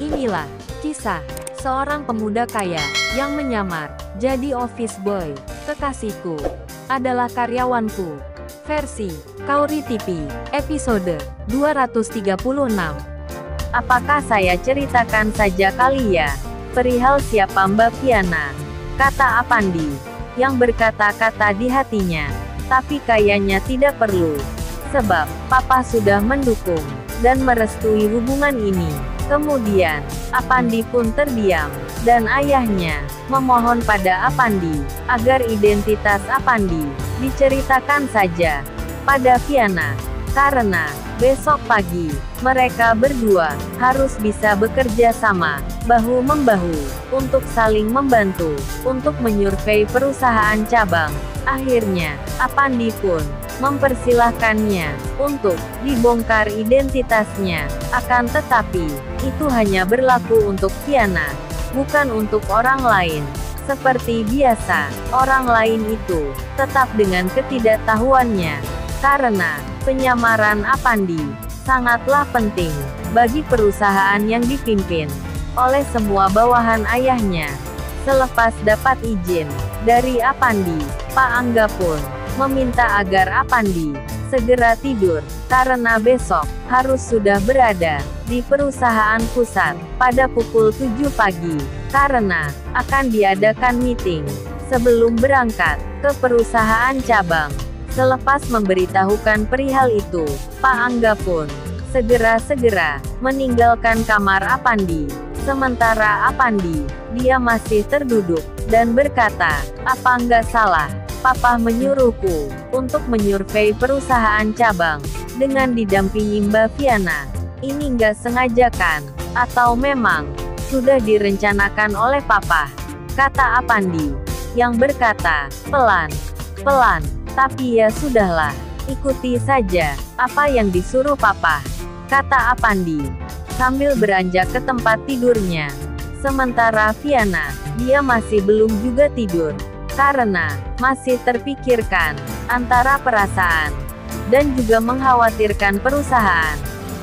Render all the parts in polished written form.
Inilah kisah seorang pemuda kaya yang menyamar jadi office boy. Kekasihku adalah karyawanku. Versi Kauri TV, episode 236. Apakah saya ceritakan saja kali ya, perihal siapa Mbak Viana? Kata Apandi, yang berkata-kata di hatinya. Tapi kayaknya tidak perlu. Sebab, Papa sudah mendukung dan merestui hubungan ini. Kemudian, Apandi pun terdiam, dan ayahnya memohon pada Apandi agar identitas Apandi diceritakan saja pada Viana. Karena besok pagi mereka berdua harus bisa bekerja sama, bahu-membahu, untuk saling membantu untuk menyurvei perusahaan cabang. Akhirnya, Apandi pun mempersilahkannya untuk dibongkar identitasnya. Akan tetapi, itu hanya berlaku untuk Viana, bukan untuk orang lain. Seperti biasa, orang lain itu tetap dengan ketidaktahuannya. Karena penyamaran Apandi sangatlah penting bagi perusahaan yang dipimpin oleh semua bawahan ayahnya. Selepas dapat izin dari Apandi, Pak Angga pun meminta agar Apandi segera tidur, karena besok harus sudah berada di perusahaan pusat pada pukul 7 pagi, karena akan diadakan meeting sebelum berangkat ke perusahaan cabang. Selepas memberitahukan perihal itu, Pak Angga pun segera meninggalkan kamar Apandi. Sementara Apandi, dia masih terduduk dan berkata, "Apa nggak salah? Papa menyuruhku untuk menyurvei perusahaan cabang dengan didampingi Mbak Viana. Ini nggak sengaja kan? Atau memang sudah direncanakan oleh Papa?" Kata Apandi, yang berkata, pelan. "Tapi ya sudahlah, ikuti saja apa yang disuruh Papa," kata Apandi, sambil beranjak ke tempat tidurnya. Sementara Viana, dia masih belum juga tidur, karena masih terpikirkan antara perasaan dan juga mengkhawatirkan perusahaan.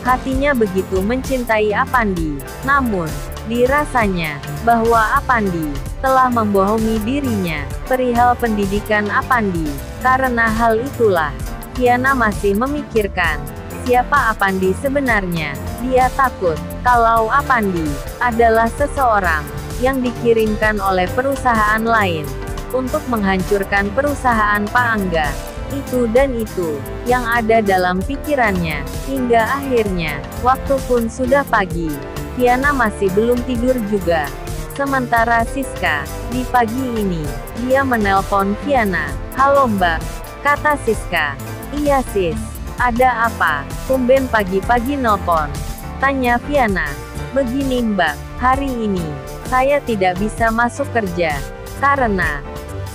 Hatinya begitu mencintai Apandi, namun dirasanya bahwa Apandi telah membohongi dirinya perihal pendidikan Apandi. Karena hal itulah, Viana masih memikirkan siapa Apandi sebenarnya. Dia takut kalau Apandi adalah seseorang yang dikirimkan oleh perusahaan lain untuk menghancurkan perusahaan Pak Angga. Itu dan itu yang ada dalam pikirannya, hingga akhirnya, waktu pun sudah pagi, Viana masih belum tidur juga. Sementara Siska, di pagi ini, dia menelpon Viana. "Halo Mbak," kata Siska. "Iya Sis, ada apa? Tumben pagi-pagi nelpon?" tanya Viana. "Begini Mbak, hari ini, saya tidak bisa masuk kerja, karena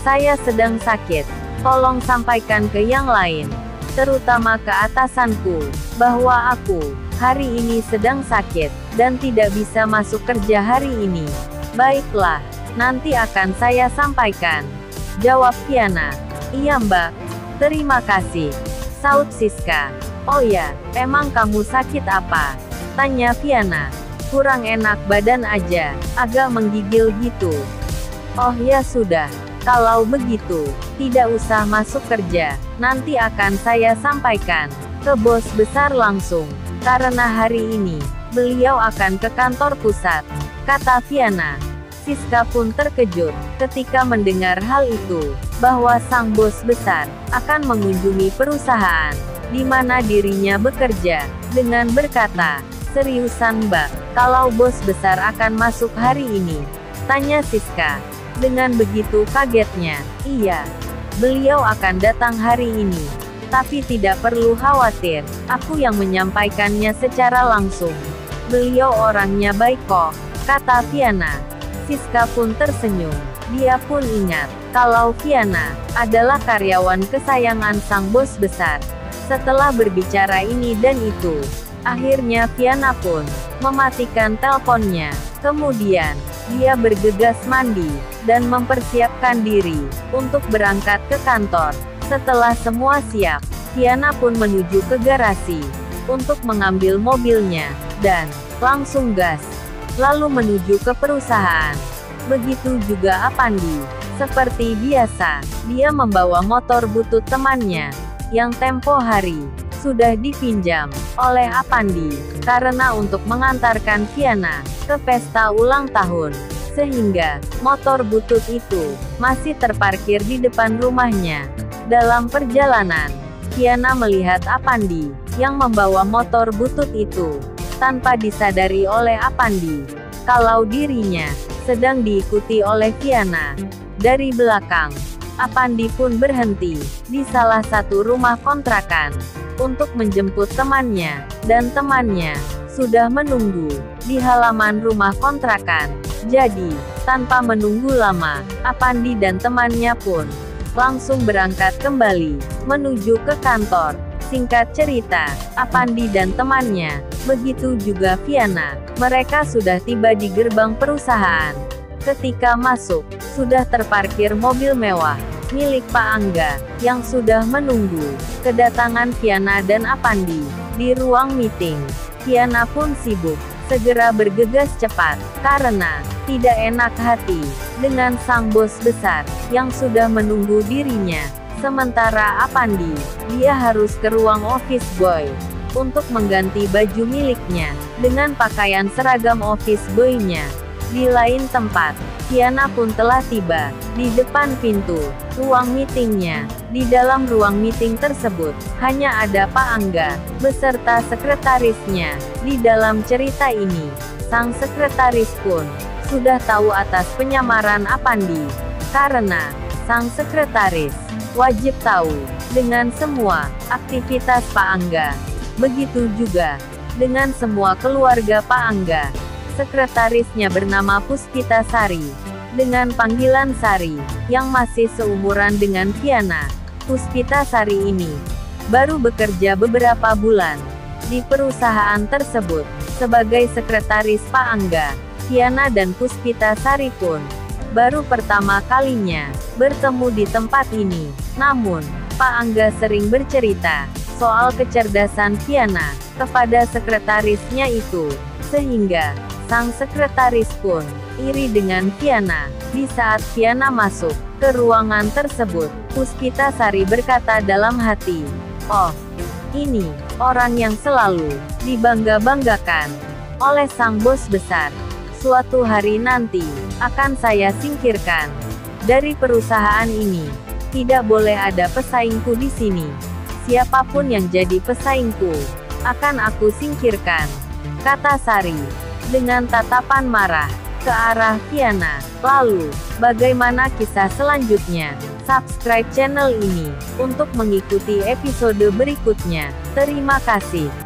saya sedang sakit. Tolong sampaikan ke yang lain, terutama ke atasanku, bahwa aku hari ini sedang sakit, dan tidak bisa masuk kerja hari ini." "Baiklah, nanti akan saya sampaikan," jawab Viana. "Iya Mbak, terima kasih," saut Siska. "Oh ya, emang kamu sakit apa?" tanya Viana. "Kurang enak badan aja, agak menggigil gitu." "Oh ya sudah, kalau begitu, tidak usah masuk kerja, nanti akan saya sampaikan ke bos besar langsung, karena hari ini, beliau akan ke kantor pusat," kata Viana. Siska pun terkejut ketika mendengar hal itu, bahwa sang bos besar akan mengunjungi perusahaan di mana dirinya bekerja, dengan berkata, "Seriusan Mbak, kalau bos besar akan masuk hari ini?" tanya Siska. Dengan begitu kagetnya. "Iya, beliau akan datang hari ini. Tapi tidak perlu khawatir, aku yang menyampaikannya secara langsung. Beliau orangnya baik kok," kata Viana. Siska pun tersenyum. Dia pun ingat kalau Viana adalah karyawan kesayangan sang bos besar. Setelah berbicara ini dan itu, akhirnya Viana pun mematikan teleponnya. Kemudian, dia bergegas mandi dan mempersiapkan diri untuk berangkat ke kantor. Setelah semua siap, Viana pun menuju ke garasi untuk mengambil mobilnya dan langsung gas. lalu menuju ke perusahaan. Begitu juga Apandi. Seperti biasa, dia membawa motor butut temannya, yang tempo hari sudah dipinjam oleh Apandi, karena untuk mengantarkan Kiana ke pesta ulang tahun. Sehingga, motor butut itu masih terparkir di depan rumahnya. Dalam perjalanan, Kiana melihat Apandi yang membawa motor butut itu, tanpa disadari oleh Apandi kalau dirinya sedang diikuti oleh Kiana. Dari belakang, Apandi pun berhenti di salah satu rumah kontrakan untuk menjemput temannya, dan temannya sudah menunggu di halaman rumah kontrakan. Jadi, tanpa menunggu lama, Apandi dan temannya pun langsung berangkat kembali menuju ke kantor. Singkat cerita, Apandi dan temannya, begitu juga Viana, mereka sudah tiba di gerbang perusahaan. Ketika masuk, sudah terparkir mobil mewah milik Pak Angga yang sudah menunggu kedatangan Viana dan Apandi di ruang meeting. Viana pun sibuk segera bergegas cepat, karena tidak enak hati dengan sang bos besar yang sudah menunggu dirinya. Sementara Apandi, dia harus ke ruang office boy untuk mengganti baju miliknya dengan pakaian seragam office boy-nya. Di lain tempat, Kiana pun telah tiba di depan pintu ruang meetingnya. Di dalam ruang meeting tersebut, hanya ada Pak Angga beserta sekretarisnya. Di dalam cerita ini, sang sekretaris pun sudah tahu atas penyamaran Apandi, karena sang sekretaris wajib tahu dengan semua aktivitas Pak Angga. Begitu juga dengan semua keluarga Pak Angga. Sekretarisnya bernama Puspita Sari, dengan panggilan Sari, yang masih seumuran dengan Kiana. Puspita Sari ini baru bekerja beberapa bulan di perusahaan tersebut sebagai sekretaris Pak Angga. Kiana dan Puspita Sari pun baru pertama kalinya bertemu di tempat ini. Namun, Pak Angga sering bercerita soal kecerdasan Kiana kepada sekretarisnya itu, sehingga sang sekretaris pun iri dengan Kiana. Di saat Kiana masuk ke ruangan tersebut, Puspita Sari berkata dalam hati, "Oh, ini orang yang selalu dibangga-banggakan oleh sang bos besar. Suatu hari nanti akan saya singkirkan dari perusahaan ini. Tidak boleh ada pesaingku di sini. Siapapun yang jadi pesaingku akan aku singkirkan," kata Sari dengan tatapan marah ke arah Kiana. Lalu, bagaimana kisah selanjutnya? Subscribe channel ini untuk mengikuti episode berikutnya. Terima kasih.